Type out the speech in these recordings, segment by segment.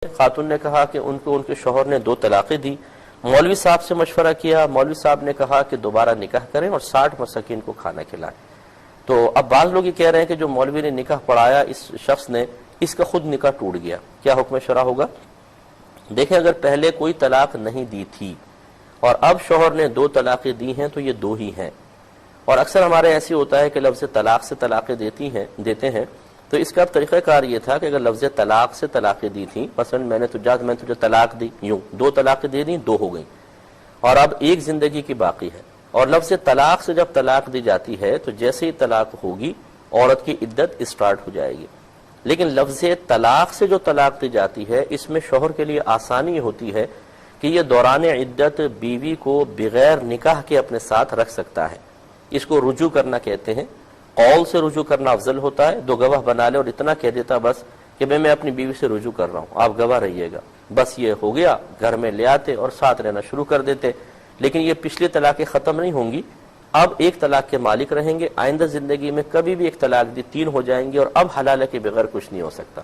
خاتون نے کہا کہ ان کو ان کے شوہر نے 2 طلاقیں دی، مولوی صاحب سے مشورہ کیا، مولوی صاحب نے کہا کہ دوبارہ نکاح کریں اور 60 مساکین کو کھانا کھلائیں۔ تو اب بعض لوگ یہ کہہ رہے ہیں کہ جو مولوی نے نکاح پڑھایا اس شخص نے، اس کا خود نکاح ٹوٹ گیا، کیا حکم شرع ہوگا؟ دیکھیں، اگر پہلے کوئی طلاق نہیں دی تھی اور اب شوہر نے 2 طلاقیں دی ہیں تو یہ 2 ہی ہیں، اور اکثر ہمارے ایسے ہوتا ہے کہ لفظ طلاق سے طلاقیں دیتے ہیں، تو اس کا طریقہ کار یہ تھا کہ اگر لفظ طلاق سے طلاقیں دی تھیں، مثلا میں نے تجھے طلاق دی، یوں 2 طلاقیں دے دیں، 2 ہو گئیں، اور اب ایک زندگی کی باقی ہے، اور لفظ طلاق سے جب طلاق دی جاتی ہے تو جیسے ہی طلاق ہوگی عورت کی عدت اسٹارٹ ہو جائے گی۔ لیکن لفظ طلاق سے جو طلاق دی جاتی ہے اس میں شوہر کے لیے آسانی ہوتی ہے کہ یہ دوران عدت بیوی کو بغیر نکاح کے اپنے ساتھ رکھ سکتا ہے۔ اس کو رجوع کرنا کہتے ہیں، قول سے رجوع کرنا افضل ہوتا ہے، 2 گواہ بنا لے اور اتنا کہہ دیتا بس کہ میں اپنی بیوی سے رجوع کر رہا ہوں، آپ گواہ رہیے گا، بس یہ ہو گیا، گھر میں لے آتے اور ساتھ رہنا شروع کر دیتے۔ لیکن یہ پچھلی طلاقیں ختم نہیں ہوں گی، اب 1 طلاق کے مالک رہیں گے، آئندہ زندگی میں کبھی بھی 1 طلاق دی 3 ہو جائیں گی، اور اب حلالہ کے بغیر کچھ نہیں ہو سکتا۔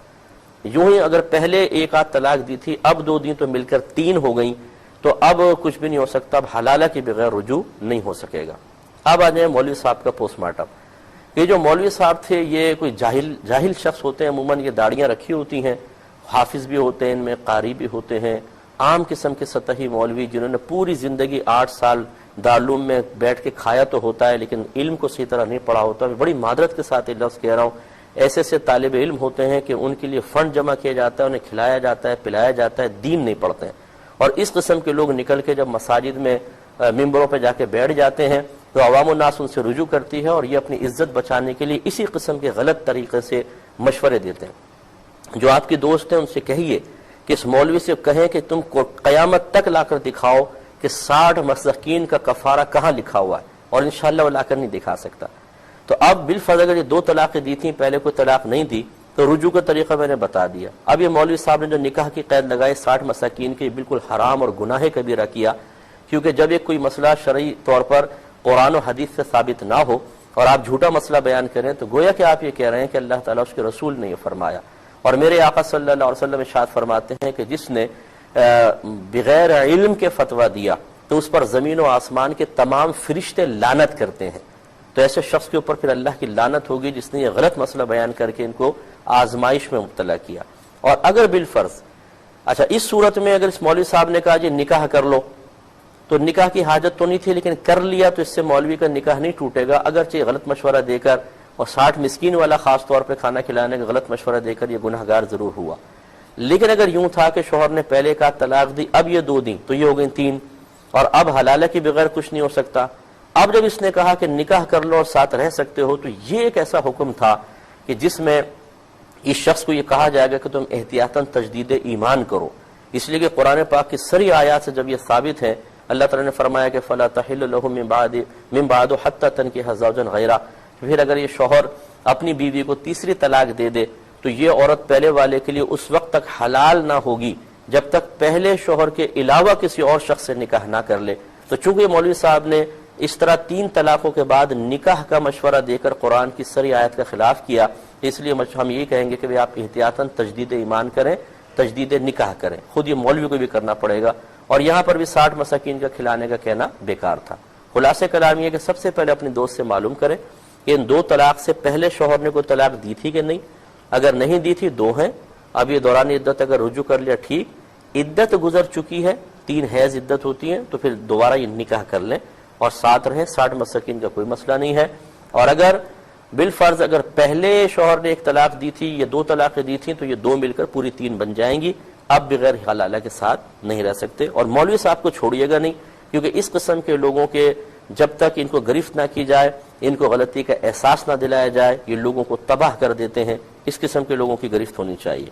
یوں ہی اگر پہلے 1 آدھ طلاق دی تھی، اب 2 دی تو مل کر 3 ہو گئیں، تو اب کچھ بھی نہیں ہو سکتا، اب حلالہ کے بغیر رجوع نہیں ہو سکے گا۔ اب آ جائیں مولوی صاحب کا پوسٹ مارٹم۔ یہ جو مولوی صاحب تھے یہ کوئی جاہل شخص ہوتے ہیں، عموماً یہ داڑیاں رکھی ہوتی ہیں، حافظ بھی ہوتے ہیں، ان میں قاری بھی ہوتے ہیں، عام قسم کے سطحی مولوی جنہوں نے پوری زندگی 8 سال دارالعلوم میں بیٹھ کے کھایا تو ہوتا ہے لیکن علم کو صحیح طرح نہیں پڑھا ہوتا۔ بڑی معذرت کے ساتھ یہ لفظ کہہ رہا ہوں، ایسے طالب علم ہوتے ہیں کہ ان کے لیے فنڈ جمع کیا جاتا ہے، انہیں کھلایا جاتا ہے، پلایا جاتا ہے، دین نہیں پڑھتے ہیں، اور اس قسم کے لوگ نکل کے جب مساجد میں ممبروں پہ جا کے بیٹھ جاتے ہیں تو عوام الناس ان سے رجوع کرتی ہے، اور یہ اپنی عزت بچانے کے لیے اسی قسم کے غلط طریقے سے مشورے دیتے ہیں۔ جو آپ کے دوست ہیں ان سے کہیے کہ اس مولوی سے کہیں کہ تم کو قیامت تک لا کر دکھاؤ کہ 60 مساکین کا کفارہ کہاں لکھا ہوا ہے، اور انشاءاللہ وہ لا کر نہیں دکھا سکتا۔ تو اب بالفرض اگر یہ 2 طلاقیں دی تھیں، پہلے کوئی طلاق نہیں دی، تو رجوع کا طریقہ میں نے بتا دیا۔ اب یہ مولوی صاحب نے جو نکاح کی قید لگائی 60 مساکین کی، بالکل حرام اور گناہ کبیرہ کیا، کیونکہ جب ایک کوئی مسئلہ شرعی طور پر قرآن و حدیث سے ثابت نہ ہو اور آپ جھوٹا مسئلہ بیان کریں تو گویا کہ آپ یہ کہہ رہے ہیں کہ اللہ تعالیٰ اس کے رسول نے یہ فرمایا، اور میرے آقا صلی اللہ علیہ وسلم ارشاد فرماتے ہیں کہ جس نے بغیر علم کے فتویٰ دیا تو اس پر زمین و آسمان کے تمام فرشتے لعنت کرتے ہیں۔ تو ایسے شخص کے اوپر پھر اللہ کی لعنت ہوگی جس نے یہ غلط مسئلہ بیان کر کے ان کو آزمائش میں مبتلا کیا۔ اور اگر بالفرض اچھا اس صورت میں اگر اس مولوی صاحب نے کہا جی نکاح کر لو، تو نکاح کی حاجت تو نہیں تھی لیکن کر لیا، تو اس سے مولوی کا نکاح نہیں ٹوٹے گا، اگرچہ غلط مشورہ دے کر اور 60 مسکین والا خاص طور پہ کھانا کھلانے کا غلط مشورہ دے کر یہ گناہگار ضرور ہوا۔ لیکن اگر یوں تھا کہ شوہر نے پہلے کا طلاق دی، اب یہ 2 دیں تو یہ ہو گئیں 3، اور اب حلالہ کے بغیر کچھ نہیں ہو سکتا۔ اب جب اس نے کہا کہ نکاح کر لو اور ساتھ رہ سکتے ہو، تو یہ ایک ایسا حکم تھا کہ جس میں اس شخص کو یہ کہا جائے گا کہ تم احتیاطاً تجدید ایمان کرو، اس لیے کہ قرآن پاک کی سری آیات سے جب یہ ثابت ہے، اللہ تعالیٰ نے فرمایا کہ فَلَا تَحِلُّ لَهُ مِن بَعْدُ حَتَّى تَنكِحَ زَوْجًا غَيْرَهُ۔ پھر اگر یہ شوہر اپنی بیوی کو تیسری طلاق دے دے تو یہ عورت پہلے والے کے لیے اس وقت تک حلال نہ ہوگی جب تک پہلے شوہر کے علاوہ کسی اور شخص سے نکاح نہ کر لے۔ تو چونکہ مولوی صاحب نے اس طرح 3 طلاقوں کے بعد نکاح کا مشورہ دے کر قرآن کی سری آیت کا خلاف کیا، اس لیے ہم یہ کہیں گے کہ آپ احتیاطاً تجدید ایمان کریں، تجدید نکاح کریں، خود یہ مولوی کو بھی کرنا پڑے گا، اور یہاں پر بھی 60 مساکین کا کھلانے کا کہنا بیکار تھا۔ خلاصہ کلام یہ کہ سب سے پہلے اپنے دوست سے معلوم کریں کہ ان 2 طلاق سے پہلے شوہر نے کوئی طلاق دی تھی کہ نہیں، اگر نہیں دی تھی 2 ہیں، اب یہ دوران عدت اگر رجوع کر لیا ٹھیک، عدت گزر چکی ہے، 3 حیض عدت ہوتی ہیں، تو پھر دوبارہ یہ نکاح کر لیں اور ساتھ رہیں، 60 مساکین کا کوئی مسئلہ نہیں ہے۔ اور اگر بالفرض اگر پہلے شوہر نے 1 طلاق دی تھی یا 2 طلاقیں دی تھیں تو یہ 2 مل کر پوری 3 بن جائیں گی، اب بغیر حلالہ کے ساتھ نہیں رہ سکتے۔ اور مولوی صاحب کو چھوڑیے گا نہیں، کیونکہ اس قسم کے لوگوں کے جب تک ان کو گرفت نہ کی جائے، ان کو غلطی کا احساس نہ دلایا جائے، یہ لوگوں کو تباہ کر دیتے ہیں، اس قسم کے لوگوں کی گرفت ہونی چاہیے۔